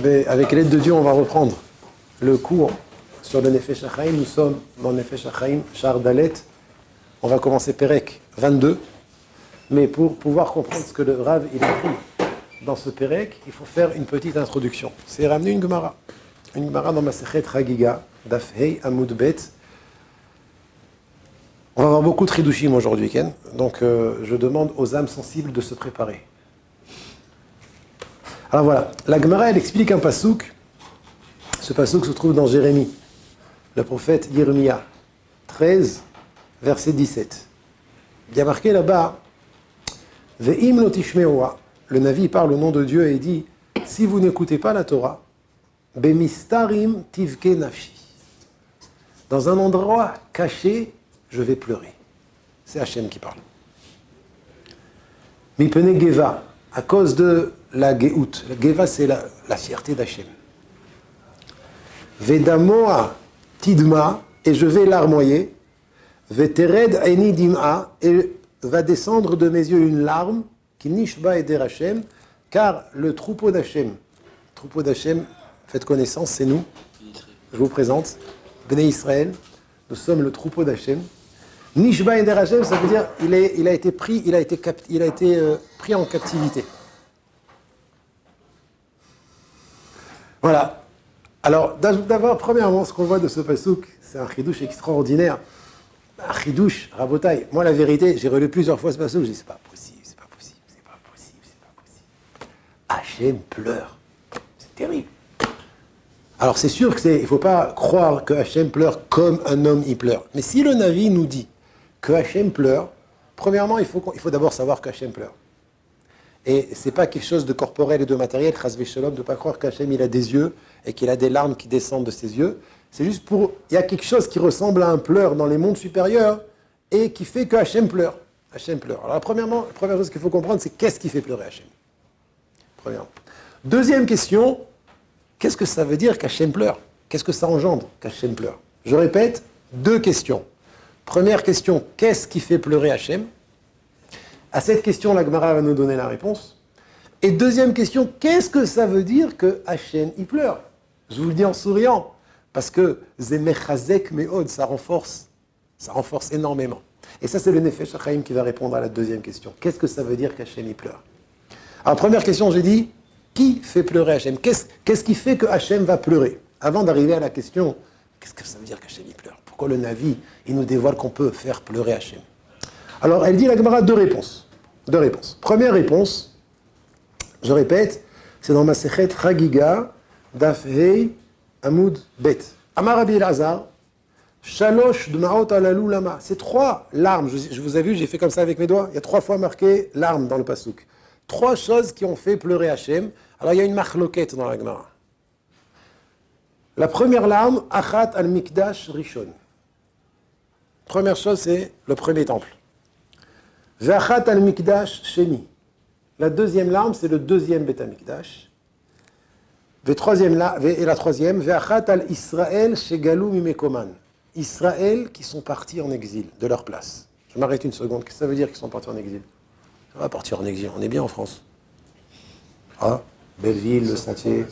Mais avec l'aide de Dieu, on va reprendre le cours sur le Nefesh HaChaim. Nous sommes dans Nefesh HaChaim, Shar Dalet. On va commencer Perek 22. Mais pour pouvoir comprendre ce que le Rav il écrit dans ce Perek, il faut faire une petite introduction. C'est ramener une Gemara. Une Gemara dans Masechet Chagiga, Daf Hei Amud Bet. On va avoir beaucoup de Chidushim aujourd'hui, Ken. Donc je demande aux âmes sensibles de se préparer. Alors voilà, la Gemara elle explique un pasouk. Ce pasouk se trouve dans Jérémie, le prophète Yirmiya, 13, verset 17. Il y a marqué là-bas, Ve'im lo tishme'oa. Le Navi parle au nom de Dieu et il dit, si vous n'écoutez pas la Torah, Bemistarim tivke nafshi. Dans un endroit caché, je vais pleurer. C'est Hachem qui parle. Mipene Geva, à cause de la Geout. La Geva, c'est la fierté d'Hachem. Vedamoa tidma, et je vais larmoyer. Vetered aini dim'a, et va descendre de mes yeux une larme, qui nishba eder Hachem, car le troupeau d'Hachem, faites connaissance, c'est nous. Je vous présente, Bnei Israël, nous sommes le troupeau d'Hachem. Nishba eder Hachem, ça veut dire il a été pris pris en captivité. Voilà. Alors, d'abord, premièrement, ce qu'on voit de ce pasouk, c'est un chidouche extraordinaire. Un chidouche, rabotaille. Moi, la vérité, j'ai relu plusieurs fois ce pasouk, je dis, c'est pas possible. Hachem pleure. C'est terrible. Alors, c'est sûr qu'il ne faut pas croire que Hachem pleure comme un homme y pleure. Mais si le Navi nous dit que Hachem pleure, premièrement, il faut d'abord savoir qu'Hachem pleure. Et ce n'est pas quelque chose de corporel et de matériel, chas v'shalom, de ne pas croire qu'Hachem il a des yeux et qu'il a des larmes qui descendent de ses yeux. C'est juste il y a quelque chose qui ressemble à un pleur dans les mondes supérieurs et qui fait que Hachem pleure. Hachem pleure. Alors, premièrement, la première chose qu'il faut comprendre, c'est qu'est-ce qui fait pleurer Hachem. Premièrement. Deuxième question, qu'est-ce que ça veut dire qu'Hachem pleure? Qu'est-ce que ça engendre qu'Hachem pleure? Je répète, deux questions. Première question, qu'est-ce qui fait pleurer Hachem? À cette question, la Gemara va nous donner la réponse. Et deuxième question, qu'est-ce que ça veut dire que Hachem y pleure? Je vous le dis en souriant, parce que Zemechazek Meod, ça renforce énormément. Et ça, c'est le Nefesh HaChaim qui va répondre à la deuxième question. Qu'est-ce que ça veut dire qu'Hachem y pleure? Alors, première question, j'ai dit, qui fait pleurer Hachem? Qu'est-ce qui fait que Hachem va pleurer? Avant d'arriver à la question, qu'est-ce que ça veut dire qu'Hachem y pleure? Pourquoi le Navi, il nous dévoile qu'on peut faire pleurer Hachem? Alors, elle dit, la Gemara, deux réponses. Première réponse, je répète, c'est dans Masechet Chagiga, Daf Hei Amud Bet. Amar Rabbi Elazar, Shalosh Dmaot Alalou Lama. C'est trois larmes. Je vous ai vu, j'ai fait comme ça avec mes doigts. Il y a 3 fois marqué larmes dans le pasouk. 3 choses qui ont fait pleurer Hachem. Alors, il y a une machloquette dans la Gemara. La première larme, Achat al-Mikdash Rishon. Première chose, c'est le premier temple. Ve'achat al-Mikdash Sheni. La deuxième larme, c'est le deuxième Beth Amikdash. Et la troisième, Ve'achat al-Israël Shegalu Mimekoman. Israël qui sont partis en exil de leur place. Je m'arrête une seconde. Qu'est-ce que ça veut dire qu'ils sont partis en exil? On va partir en exil, on est bien en France. Ah, Belleville, le Sentier,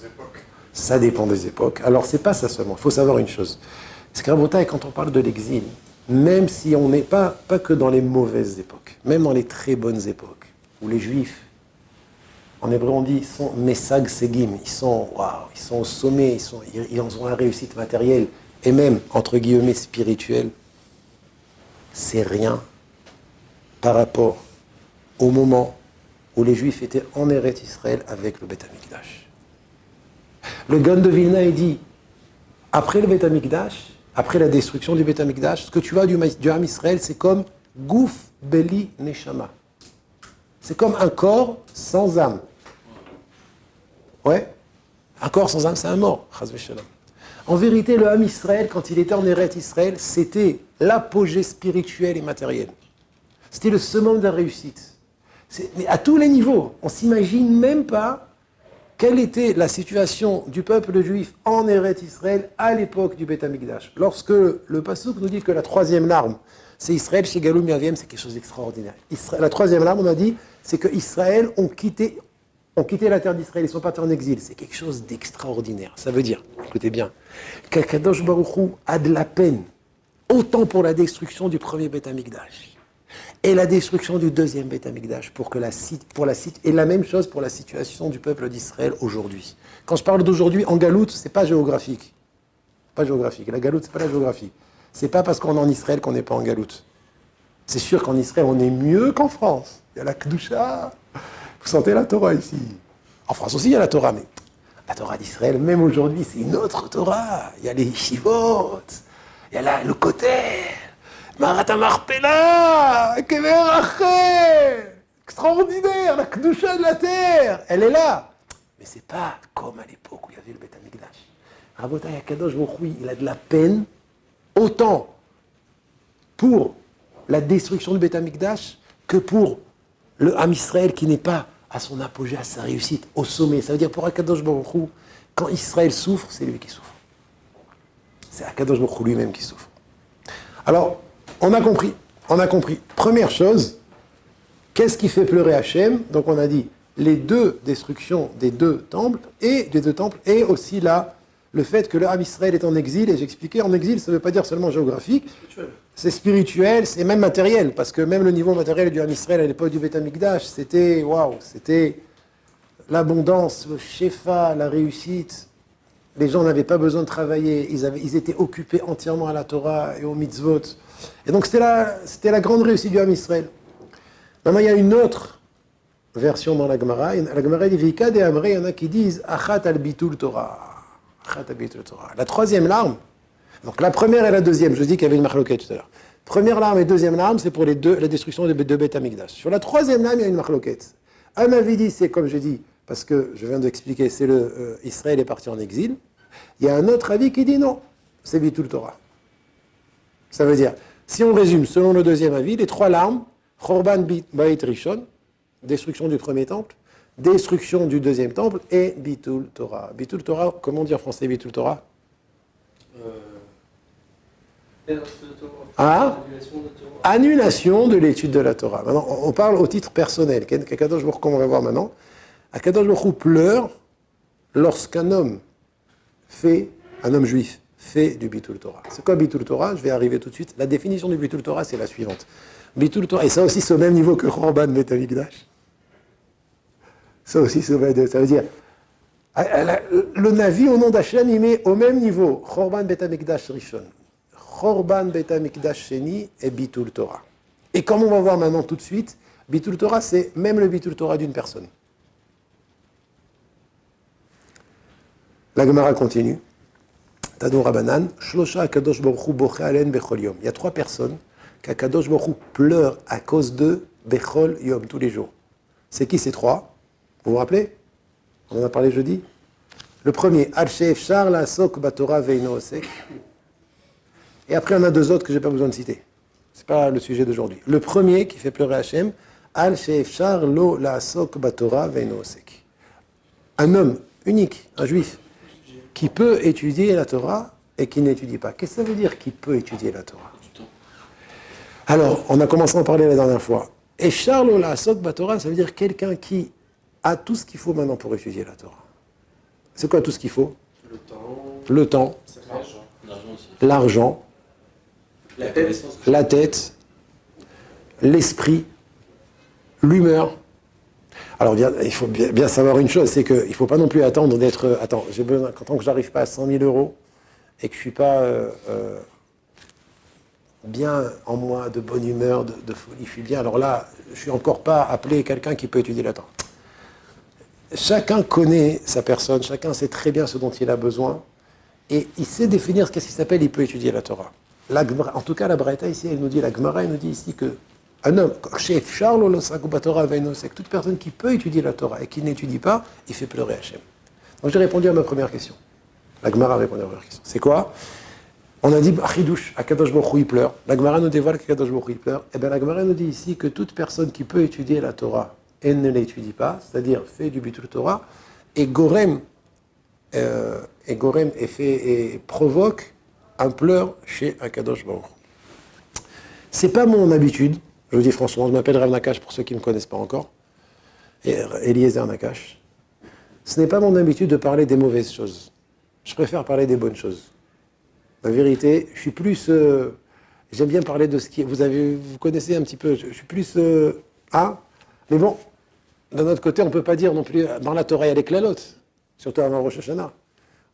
ça dépend des époques. Alors, c'est pas ça seulement, il faut savoir une chose. C'est qu'à Bretagne, quand on parle de l'exil, même si on n'est pas que dans les mauvaises époques, même dans les très bonnes époques, où les Juifs, en hébreu on dit, ils sont Mesag Segim, ils sont au sommet, ils ont la réussite matérielle, et même, entre guillemets, spirituelle, c'est rien par rapport au moment où les Juifs étaient en Eretz Israël avec le Beth Amikdash. Le Gaon de Vilna, il dit, après le Beth Amikdash, après la destruction du Beth Amikdash, ce que tu vois du Ham Israël, c'est comme Gouf Beli Neshama. C'est comme un corps sans âme. Ouais, un corps sans âme, c'est un mort. Chas v'shalom. En vérité, le Ham Israël, quand il était en Eretz Israël, c'était l'apogée spirituelle et matérielle. C'était le summum de la réussite. Mais à tous les niveaux, on ne s'imagine même pas quelle était la situation du peuple juif en Eretz Israël à l'époque du Beth Amikdash. Lorsque le pasouk nous dit que la troisième larme, c'est Israël chez Galou Miaviem, c'est quelque chose d'extraordinaire. La troisième larme, on a dit, c'est que Israël ont quitté ont quitté la terre d'Israël, ils sont partis en exil. C'est quelque chose d'extraordinaire. Ça veut dire, écoutez bien, qu'Akadosh Baruch Hu a de la peine, autant pour la destruction du premier Beth Amikdash et la destruction du deuxième Beth Amikdash, et la même chose pour la situation du peuple d'Israël aujourd'hui. Quand je parle d'aujourd'hui, en galoute, c'est pas géographique. Pas géographique. La galoute, c'est pas la géographie. C'est pas parce qu'on est en Israël qu'on n'est pas en galoute. C'est sûr qu'en Israël, on est mieux qu'en France. Il y a la Kedusha. Vous sentez la Torah ici. En France aussi, il y a la Torah, mais la Torah d'Israël, même aujourd'hui, c'est une autre Torah. Il y a les Yeshivot, il y a le Kotel, Marat Marpella, Kever Rachel. Extraordinaire, la Kedusha de la terre. Elle est là. Mais c'est pas comme à l'époque où il y avait le Beth Amikdash. Rabotai Akadosh Baruch Hu, il a de la peine, autant pour la destruction du Beth Amikdash que pour le Ham Israël qui n'est pas à son apogée, à sa réussite, au sommet. Ça veut dire pour Akadosh Baruch Hu, quand Israël souffre, c'est lui qui souffre. C'est Akadosh Baruch Hu lui-même qui souffre. Alors, on a compris. Première chose, qu'est-ce qui fait pleurer Hachem? Donc on a dit les deux destructions des deux temples, et aussi là, le fait que le Ham Israël est en exil, et j'expliquais, en exil, ça ne veut pas dire seulement géographique, c'est spirituel, c'est même matériel, parce que même le niveau matériel du Ham Israël à l'époque du Beth Amikdash, c'était, waouh, c'était l'abondance, le shefa, la réussite. Les gens n'avaient pas besoin de travailler, ils étaient occupés entièrement à la Torah et aux mitzvot. Et donc c'était la grande réussite du Ham Israël. Maintenant, il y a une autre version dans la Gemara. La Gemara dit, Vika de Amre, il y en a qui disent, Achat al bitul Torah. La troisième larme, donc la première et la deuxième, je dis qu'il y avait une marloquette tout à l'heure. Première larme et deuxième larme, c'est pour la destruction de Beth Amikdash. Sur la troisième larme, il y a une marloquette. Un avis dit, c'est comme je dis, parce que je viens d'expliquer, c'est Israël est parti en exil. Il y a un autre avis qui dit non, c'est Bitul Torah. Ça veut dire, si on résume, selon le deuxième avis, les trois larmes, Chorban Bait Rishon, destruction du premier temple, destruction du deuxième temple et Bitul Torah. Bitul Torah, comment dire en français Bitul Torah? Annulation de l'étude de la Torah. Maintenant, on parle au titre personnel. Qu'Akadosh Baruch Hu, on va voir maintenant. Akadosh Baruch Hu pleure lorsqu'un homme juif, fait du Bitul Torah. C'est quoi Bitul Torah? Je vais arriver tout de suite. La définition du Bitul Torah, c'est la suivante. Bitul Torah, et ça aussi, c'est au même niveau que Chorban Beit Amikdash. Ça aussi, ça veut dire, le Navi au nom d'Hachem, il met au même niveau Chorban Beit Amikdash Rishon, Chorban Beit Amikdash Sheni et Bitul Torah. Et comme on va voir maintenant tout de suite, Bitul Torah, c'est même le Bitul Torah d'une personne. La Gemara continue. Tadon Rabbanan, Shlosha Akadosh Baruch Hu boche alen bechol yom. Il y a trois personnes qu'Akadosh Baruch Hu pleure à cause d'eux bechol yom, tous les jours. C'est qui ces trois? Vous vous rappelez? On en a parlé jeudi. Le premier, Al she'efshar la'asok batorah ve'eino osek. Et après, on a deux autres que je n'ai pas besoin de citer. Ce n'est pas le sujet d'aujourd'hui. Le premier qui fait pleurer Hachem, Al she'efshar lo la'asok batorah ve'eino osek. Un homme unique, un juif, qui peut étudier la Torah et qui n'étudie pas. Qu'est-ce que ça veut dire qui peut étudier la Torah? Alors, on a commencé à en parler la dernière fois. Et Charles La'asok Batorah, ça veut dire quelqu'un qui a tout ce qu'il faut maintenant pour étudier la Torah. C'est quoi tout ce qu'il faut? Le temps, l'argent, la tête, l'esprit, l'humeur. Alors, il faut bien savoir une chose, c'est qu'il ne faut pas non plus attendre d'être... Attends, j'ai besoin, tant que je n'arrive pas à 100 000 euros et que je ne suis pas bien en moi, de bonne humeur, de folie, je suis bien. Alors là, je ne suis encore pas appelé quelqu'un qui peut étudier la Torah. Chacun connaît sa personne, chacun sait très bien ce dont il a besoin et il sait définir ce qui s'appelle il peut étudier la Torah. En tout cas, la Braïta ici, elle nous dit, la Gemara, elle nous dit ici que un homme, toute personne qui peut étudier la Torah et qui n'étudie pas, il fait pleurer Hachem. Donc j'ai répondu à ma première question. La Gemara a répondu à ma première question. C'est quoi? On a dit, Achidouche, Akadosh Baruch Hu, il pleure. La Gemara nous dévoile qu'Akadosh Baruch Hu, il pleure. Et bien la Gemara nous dit ici que toute personne qui peut étudier la Torah et ne l'étudie pas, c'est-à-dire fait du Bitul Torah, et Gorem provoque un pleur chez Akadosh Baruch Hu. C'est pas mon habitude. Je vous dis franchement, je m'appelle Rav Nakash pour ceux qui ne me connaissent pas encore. Et Eliezer Nakash. ce n'est pas mon habitude de parler des mauvaises choses. Je préfère parler des bonnes choses. La vérité, je suis plus... j'aime bien parler de ce qui... Vous connaissez un petit peu, je suis plus... mais bon, d'un autre côté, on ne peut pas dire non plus, dans la Torah, il y a les klalotes, surtout avant Rosh Hashanah.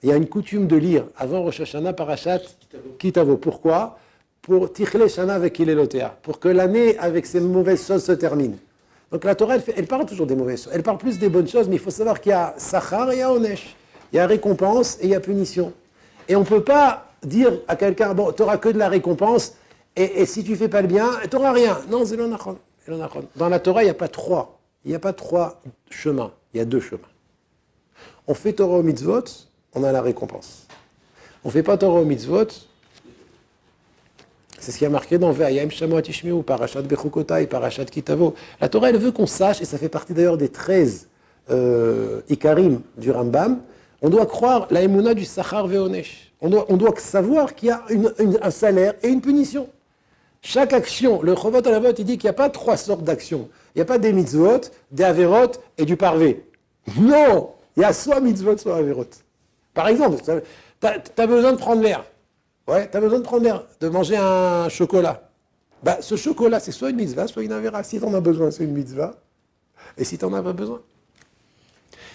Il y a une coutume de lire avant Rosh Hashanah Parashat Kitavo. Pourquoi? Pour Tichle Shana avec Ilelotea, pour que l'année avec ces mauvaises choses se termine. Donc la Torah, elle parle toujours des mauvaises choses. Elle parle plus des bonnes choses, mais il faut savoir qu'il y a Sachar et il y a Onesh. Il y a récompense et il y a punition. Et on ne peut pas dire à quelqu'un, bon, tu n'auras que de la récompense, et si tu ne fais pas le bien, tu n'auras rien. Non, c'est l'onachon. Dans la Torah, il n'y a pas trois. Il n'y a pas trois chemins. Il y a deux chemins. On fait Torah au mitzvot, on a la récompense. On ne fait pas Torah au mitzvot, c'est ce qui a marqué dans Ve'ayam Shamoat Ishmiu, Parashat Bechukotai, Parashat Kitavo. La Torah, elle veut qu'on sache, et ça fait partie d'ailleurs des 13 Ikarim du Rambam, on doit croire la Emouna du Sachar Ve'onesh. On doit savoir qu'il y a un salaire et une punition. Chaque action, le Chovot Alavot, il dit qu'il n'y a pas trois sortes d'actions. Il n'y a pas des mitzvot, des averot et du parvé. Non! Il y a soit mitzvot, soit averot. Par exemple, tu as besoin de prendre l'air. Ouais, tu as besoin de prendre l'air, de manger un chocolat. Bah, ce chocolat, c'est soit une mitzvah, soit une avera. Si tu en as besoin, c'est une mitzvah. Et si tu n'en as pas besoin.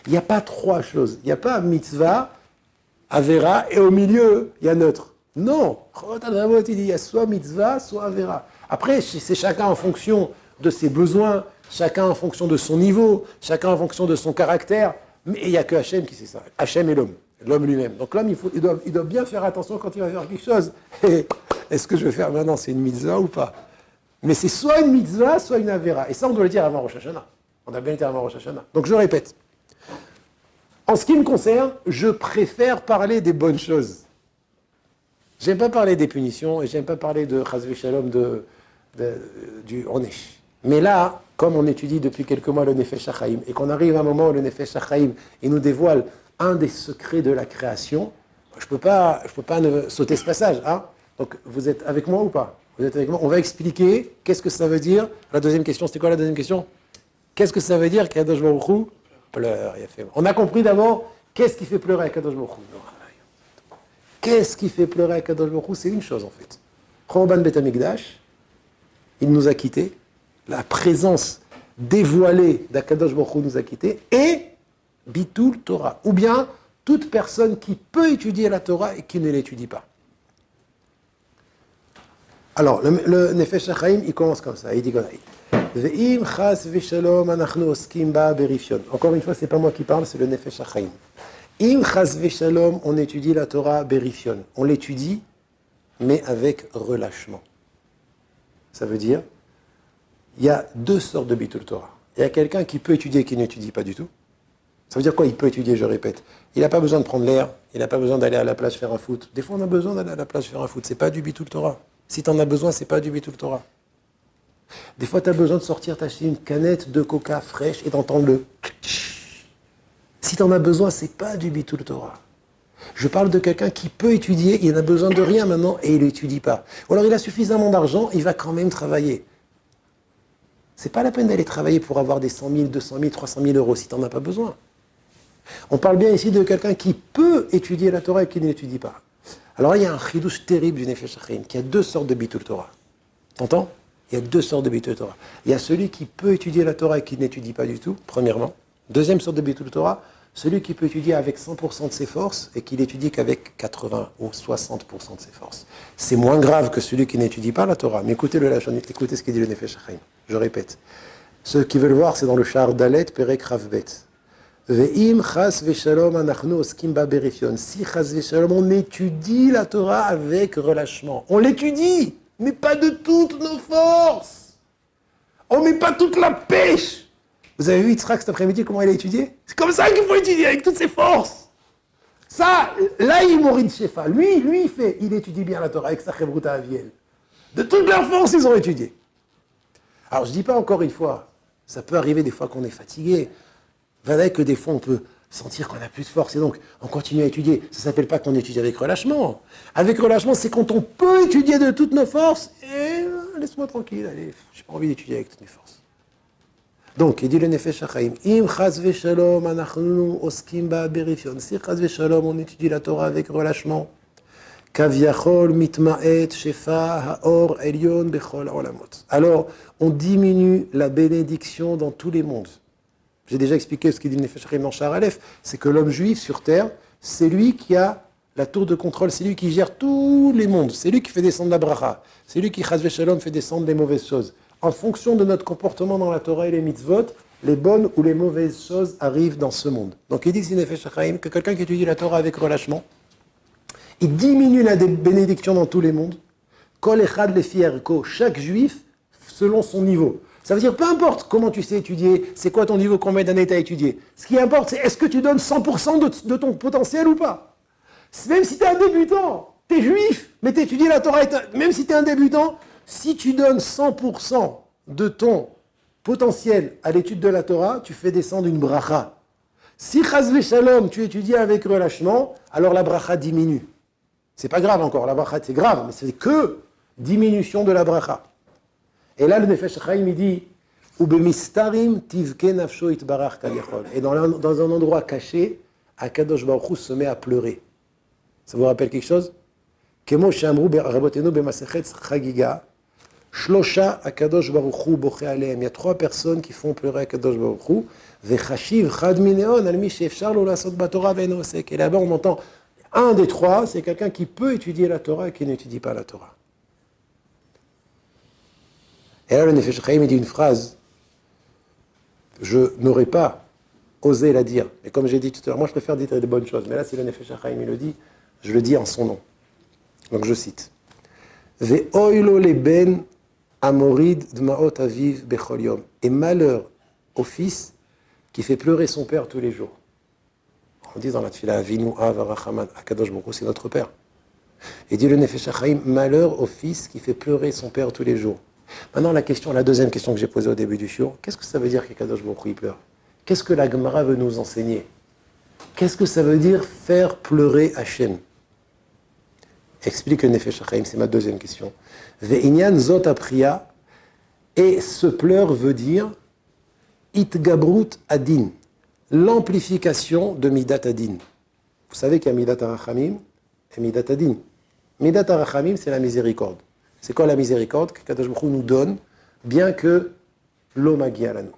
Il n'y a pas trois choses. Il n'y a pas mitzvah, avera, et au milieu, il y a neutre. Non. Il dit, il y a soit mitzvah, soit avera. Après, c'est chacun en fonction de ses besoins, chacun en fonction de son niveau, chacun en fonction de son caractère. Mais il n'y a que Hachem qui sait ça. Hachem est l'homme lui-même. Donc l'homme, il doit bien faire attention quand il va faire quelque chose. Est-ce que je vais faire maintenant, c'est une mitzvah ou pas? Mais c'est soit une mitzvah, soit une avera. Et ça, on doit le dire avant Rosh Hashanah. On a bien été avant Rosh Hashanah. Donc je répète. En ce qui me concerne, je préfère parler des bonnes choses. J'aime pas parler des punitions et j'aime pas parler de Chas v'Shalom du Onesh. Mais là, comme on étudie depuis quelques mois le Nefesh HaChaim et qu'on arrive à un moment où le Nefesh HaChaim il nous dévoile un des secrets de la création, je peux pas sauter ce passage. Hein. Donc vous êtes avec moi ou pas? Vous êtes avec moi? On va expliquer qu'est-ce que ça veut dire. La deuxième question, c'était quoi la deuxième question? Qu'est-ce que ça veut dire qu'Akadosh Baruch Hu pleure? On a compris d'abord qu'est-ce qui fait pleurer Akadosh Baruch Hu. Qu'est-ce qui fait pleurer Akadosh Baruch Hu? C'est une chose en fait. Chorban Bet Hamikdash, il nous a quittés. La présence dévoilée d'Akadosh Baruch Hu nous a quittés. Et Bitul Torah. Ou bien toute personne qui peut étudier la Torah et qui ne l'étudie pas. Alors, le Nefesh HaChaim, il commence comme ça. Il dit comme ça. Ve'im chas v'shalom anachnu oskim ba berifion. Encore une fois, c'est pas moi qui parle, c'est le Nefesh HaChaim. Im chas v'shalom, on étudie la Torah berifion. On l'étudie, mais avec relâchement. Ça veut dire, il y a deux sortes de Bitul Torah. Il y a quelqu'un qui peut étudier et qui n'étudie pas du tout. Ça veut dire quoi? Il peut étudier, je répète. Il n'a pas besoin de prendre l'air, il n'a pas besoin d'aller à la plage faire un foot. Des fois, on a besoin d'aller à la plage faire un foot. C'est pas du Bitul Torah. Si tu en as besoin, c'est pas du Bitul Torah. Des fois, tu as besoin de sortir, t'acheter une canette de coca fraîche et d'entendre le... Si tu en as besoin, c'est pas du Bitul Torah. Je parle de quelqu'un qui peut étudier, il n'a besoin de rien maintenant et il n'étudie pas. Ou alors il a suffisamment d'argent, il va quand même travailler. C'est pas la peine d'aller travailler pour avoir des 100 000, 200 000, 300 000 euros si tu n'en as pas besoin. On parle bien ici de quelqu'un qui peut étudier la Torah et qui ne l'étudie pas. Alors là, il y a un chidouche terrible du Nefesh HaChaim, qui a deux sortes de Bitul Torah. T'entends? Il y a deux sortes de Bitul Torah. Il y a celui qui peut étudier la Torah et qui n'étudie pas du tout, premièrement. Deuxième sorte de Bitul Torah, celui qui peut étudier avec 100% de ses forces et qui n'étudie qu'avec 80 ou 60% de ses forces. C'est moins grave que celui qui n'étudie pas la Torah. Mais écoutez écoutez ce qu'il dit le Nefesh HaChaim. Je répète. Ceux qui veulent voir, c'est dans le char Dalet, Perek Ravbet. Ve'im chas v'shalom anachnu oskim ba berifion. Si chas v'shalom, on étudie la Torah avec relâchement. On l'étudie, mais pas de toutes nos forces. On met pas toute la pêche. Vous avez vu Yitzhak cet après-midi, comment il a étudié? C'est comme ça qu'il faut étudier, avec toutes ses forces. Ça, là, il mourit de Shefa. Lui, il étudie bien la Torah avec sa Chevruta Aviel. De toutes leurs forces, ils ont étudié. Alors, je dis pas encore une fois, ça peut arriver des fois qu'on est fatigué. Voilà que des fois, on peut sentir qu'on n'a plus de force et donc on continue à étudier. Ça ne s'appelle pas qu'on étudie avec relâchement. Avec relâchement, c'est quand on peut étudier de toutes nos forces et laisse-moi tranquille, allez, j'ai pas envie d'étudier avec toutes mes forces. Donc, il dit le Nefesh HaChaim, Im chaz v'shalom anachnu oskim ba berifion. Si chaz v'shalom, on étudie la Torah avec relâchement. Kaviachol mitma'et shefa ha'or elyon bechol olamot. Alors, on diminue la bénédiction dans tous les mondes. J'ai déjà expliqué ce qu'il dit le Nefesh HaChaim dans Sha'ar Aleph, c'est que l'homme juif sur terre, c'est lui qui a la tour de contrôle, c'est lui qui gère tous les mondes, c'est lui qui fait descendre la bracha, c'est lui qui, chaz v'shalom, fait descendre les mauvaises choses. En fonction de notre comportement dans la Torah et les mitzvot, les bonnes ou les mauvaises choses arrivent dans ce monde. Donc il dit ici Nefesh HaChaim que quelqu'un qui étudie la Torah avec relâchement, il diminue la bénédiction dans tous les mondes. Kol echad lefi erko, chaque juif selon son niveau. Ça veut dire peu importe comment tu sais étudier, c'est quoi ton niveau, combien d'années tu as étudié. Ce qui importe, c'est est-ce que tu donnes 100% de ton potentiel ou pas. Même si tu es un débutant, tu es juif, mais tu étudies la Torah, même si tu es un débutant, si tu donnes 100% de ton potentiel à l'étude de la Torah, tu fais descendre une bracha. Si chaz v'shalom, tu étudies avec relâchement, alors la bracha diminue. C'est pas grave encore, la bracha c'est grave, mais c'est que diminution de la bracha. Et là le Nefesh HaChaim il dit Ubemistarim tivke nafsho itbarach kadiachol. Et dans un endroit caché, Akadosh Baruch Hu se met à pleurer. Ça vous rappelle quelque chose? Kemo she'amru rabotenu b'masechet chagiga. Shlosha Akadosh Baruch Hu boche alehem. Il y a 3 personnes qui font pleurer Akadosh Baruch Hu. Vechashiv chad mineon al mi she'efshar lo lasot batorah ve'eno osek. Et là-bas on entend un des 3, c'est quelqu'un qui peut étudier la Torah et qui n'étudie pas la Torah. Et là le Nefesh HaChaim dit une phrase, je n'aurais pas osé la dire. Mais comme j'ai dit tout à l'heure, moi je préfère dire des bonnes choses. Mais là si le Nefesh HaChaim il le dit, je le dis en son nom. Donc je cite. Ve'oilo leben amorid d'maot aviv bechol yom. Et malheur au fils qui fait pleurer son père tous les jours. On dit dans la tfila, Avinu Av Arachaman, Akadosh Baruch Hu, c'est notre père. Et dit le Nefesh HaChaim, malheur au fils qui fait pleurer son père tous les jours. Maintenant la deuxième question que j'ai posée au début du shiur, qu'est-ce que ça veut dire qu'Akadosh Baruch Hu il pleure? Qu'est-ce que la Gemara veut nous enseigner? Qu'est-ce que ça veut dire faire pleurer Hachem? Explique le Nefesh HaChaim, c'est ma deuxième question. Ve'inyan zot apriya, et ce pleur veut dire itgabrut adin, l'amplification de Midat Adin. Vous savez qu'il y a Midat Arachamim et Midat Adin. Midat Arachamim, c'est la miséricorde. C'est quoi la miséricorde? Que Kadosh Baruch Hu nous donne, bien que l'homme a guia à nous.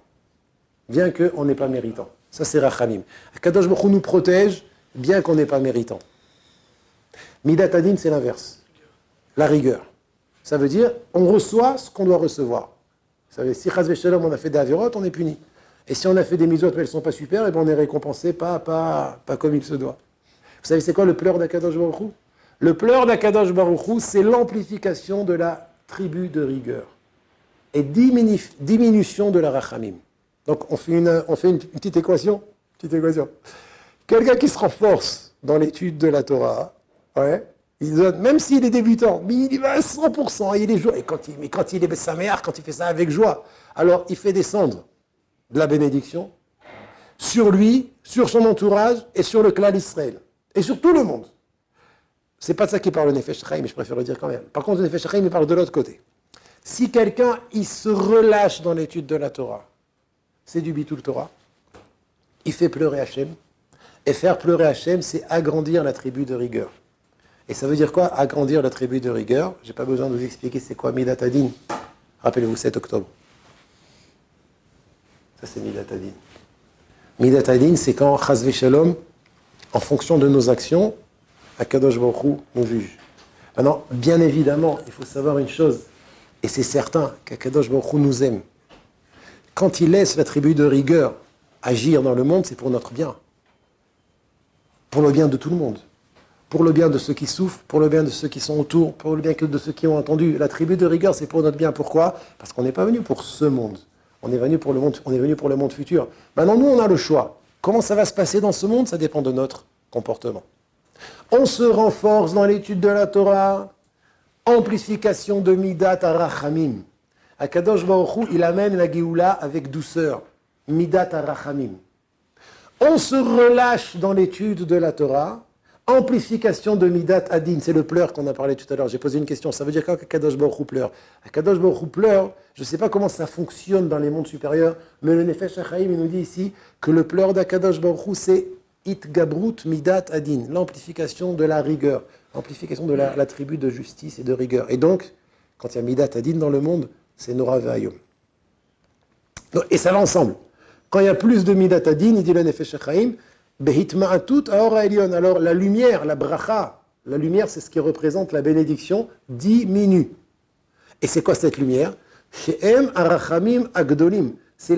Bien qu'on n'est pas méritant. Ça, c'est Rachamim. Kadosh Baruch Hu nous protège, bien qu'on n'est pas méritant. Midat Adin, c'est l'inverse. La rigueur. Ça veut dire, on reçoit ce qu'on doit recevoir. Vous savez, si Chaz v'Shalom, on a fait des avérotes, on n'est puni. Et si on a fait des misotes mais elles ne sont pas super, et ben on est récompensé pas comme il se doit. Vous savez c'est quoi le pleur d'Akadosh Baruch Hu? Le pleur d'Akadosh Baruch Hu, c'est l'amplification de la tribu de rigueur et diminution de la rachamim. Donc on fait une petite équation. Quelqu'un qui se renforce dans l'étude de la Torah, ouais, il donne, même s'il est débutant, mais il y va à 100%, il est joie. Et quand il est saméar, quand il fait ça avec joie, alors il fait descendre de la bénédiction sur lui, sur son entourage et sur le clan d'Israël. Et sur tout le monde. C'est pas de ça qu'il parle le Nefesh HaChaim, mais je préfère le dire quand même. Par contre, le Nefesh HaChaim, il parle de l'autre côté. Si quelqu'un, il se relâche dans l'étude de la Torah, c'est du Bitul Torah, il fait pleurer Hachem, et faire pleurer Hachem, c'est agrandir la tribu de rigueur. Et ça veut dire quoi, agrandir la tribu de rigueur? J'ai pas besoin de vous expliquer c'est quoi Midat Adin. Rappelez-vous, 7 octobre. Ça, c'est Midat Adin. Midat Adin, c'est quand, Chaz v'Shalom, en fonction de nos actions, Akadosh Baruch Hu nous juge. Maintenant, bien évidemment, il faut savoir une chose, et c'est certain qu'Akadosh Baruch Hu nous aime. Quand il laisse la tribu de rigueur agir dans le monde, c'est pour notre bien. Pour le bien de tout le monde. Pour le bien de ceux qui souffrent, pour le bien de ceux qui sont autour, pour le bien de ceux qui ont entendu. La tribu de rigueur, c'est pour notre bien. Pourquoi? Parce qu'on n'est pas venu pour ce monde. On est venu pour le monde futur. Maintenant, nous, on a le choix. Comment ça va se passer dans ce monde? Ça dépend de notre comportement. On se renforce dans l'étude de la Torah. Amplification de Midat Arachamim. Akadosh Baruch Hu, il amène la Géoula avec douceur. Midat Arachamim. On se relâche dans l'étude de la Torah. Amplification de Midat Adin. C'est le pleur qu'on a parlé tout à l'heure. J'ai posé une question. Ça veut dire quoi qu'Akadosh Baruch Hu pleure? Akadosh Baruch Hu pleure Je ne sais pas comment ça fonctionne dans les mondes supérieurs, mais le Nefesh HaChaim, il nous dit ici que le pleur d'Akadosh Baruch Hu, c'est Itgabrut Midat Adin, l'amplification de la rigueur, l'amplification de l'attribut de justice et de rigueur. Et donc, quand il y a Midat Adin dans le monde, c'est Nora Ve'ayom. Et ça va ensemble. Quand il y a plus de Midat Adin, il dit le Nefesh HaChaim, Behitma'atut Aor Ha'elyon. Alors la lumière, la bracha, la lumière c'est ce qui représente la bénédiction, diminue. Et c'est quoi cette lumière? She'em Arachamim Agdolim. C'est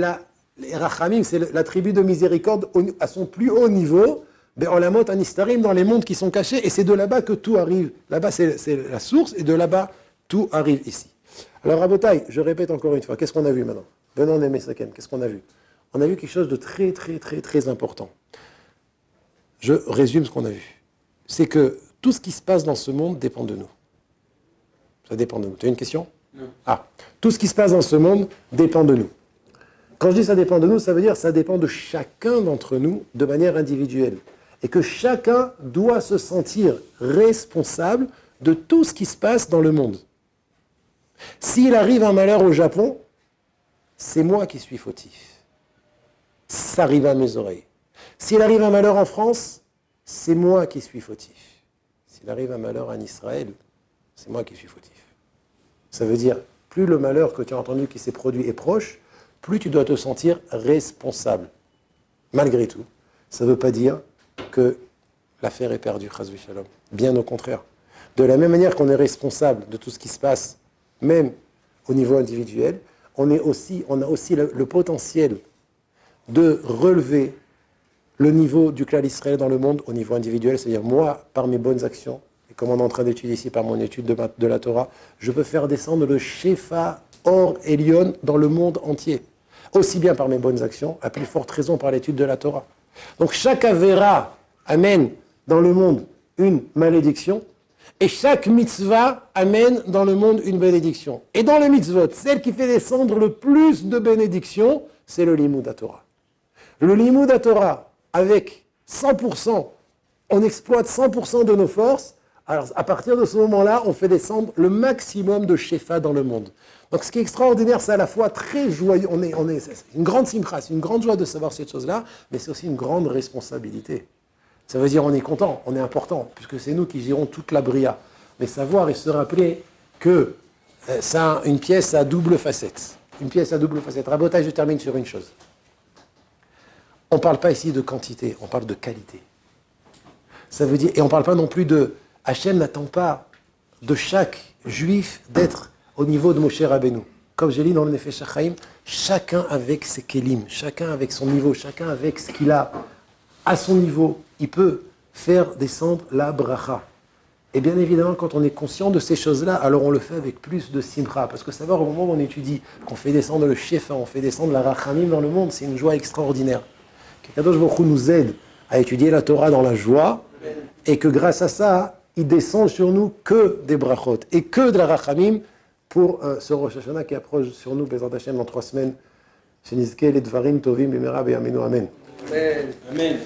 les Rachamim, c'est l'attribut de miséricorde à son plus haut niveau, Be'olamot Anistarim, dans les mondes qui sont cachés, et c'est de là-bas que tout arrive. Là-bas c'est la source, et de là-bas tout arrive ici. Alors Rabotai, je répète encore une fois, qu'est-ce qu'on a vu maintenant? Venons aimer Saken, qu'est-ce qu'on a vu? On a vu quelque chose de très très très très important. Je résume ce qu'on a vu. C'est que tout ce qui se passe dans ce monde dépend de nous. Ça dépend de nous. Tu as une question? Non. Ah, tout ce qui se passe dans ce monde dépend de nous. Quand je dis ça dépend de nous, ça veut dire que ça dépend de chacun d'entre nous de manière individuelle. Et que chacun doit se sentir responsable de tout ce qui se passe dans le monde. S'il arrive un malheur au Japon, c'est moi qui suis fautif. Ça arrive à mes oreilles. S'il arrive un malheur en France, c'est moi qui suis fautif. S'il arrive un malheur en Israël, c'est moi qui suis fautif. Ça veut dire, plus le malheur que tu as entendu qui s'est produit est proche, plus tu dois te sentir responsable. Malgré tout, ça ne veut pas dire que l'affaire est perdue, chas v'shalom. Bien au contraire. De la même manière qu'on est responsable de tout ce qui se passe, même au niveau individuel, on a aussi le potentiel de relever le niveau du clan Israël dans le monde au niveau individuel, c'est-à-dire moi, par mes bonnes actions, et comme on est en train d'étudier ici par mon étude de la Torah, je peux faire descendre le Shefa Or Elion dans le monde entier. Aussi bien par mes bonnes actions, à plus forte raison par l'étude de la Torah. Donc chaque Avera amène dans le monde une malédiction, et chaque mitzvah amène dans le monde une bénédiction. Et dans les mitzvot, celle qui fait descendre le plus de bénédictions, c'est le Limud HaTorah. Le Limud HaTorah, avec 100%, on exploite 100% de nos forces. Alors, à partir de ce moment-là, on fait descendre le maximum de Shefa dans le monde. Donc, ce qui est extraordinaire, c'est à la fois très joyeux. C'est une grande simcha, c'est une grande joie de savoir cette chose-là, mais c'est aussi une grande responsabilité. Ça veut dire on est content, on est important, puisque c'est nous qui gérons toute la bria. Mais savoir et se rappeler que une pièce à double facette. Une pièce à double facette. Rabotage, je termine sur une chose. On ne parle pas ici de quantité, on parle de qualité. Ça veut dire, et on ne parle pas non plus de... Hachem n'attend pas de chaque juif d'être au niveau de Moshe Rabbeinu. Comme j'ai dit dans le Nefesh HaChaim, chacun avec ses kelim, chacun avec son niveau, chacun avec ce qu'il a à son niveau, il peut faire descendre la bracha. Et bien évidemment, quand on est conscient de ces choses-là, alors on le fait avec plus de simra. Parce que savoir au moment où on étudie, qu'on fait descendre le shefa, on fait descendre la rachamim dans le monde, c'est une joie extraordinaire. Que Kadosh Baruch Hu nous aide à étudier la Torah dans la joie, et que grâce à ça, il descend sur nous que des brachot, et que de la rachamim pour ce Rosh Hashanah qui approche sur nous, Bezrat Hashem, dans 3 semaines. Shenizke le dvarim tovim b'mera b'yameinu. Amen. Amen.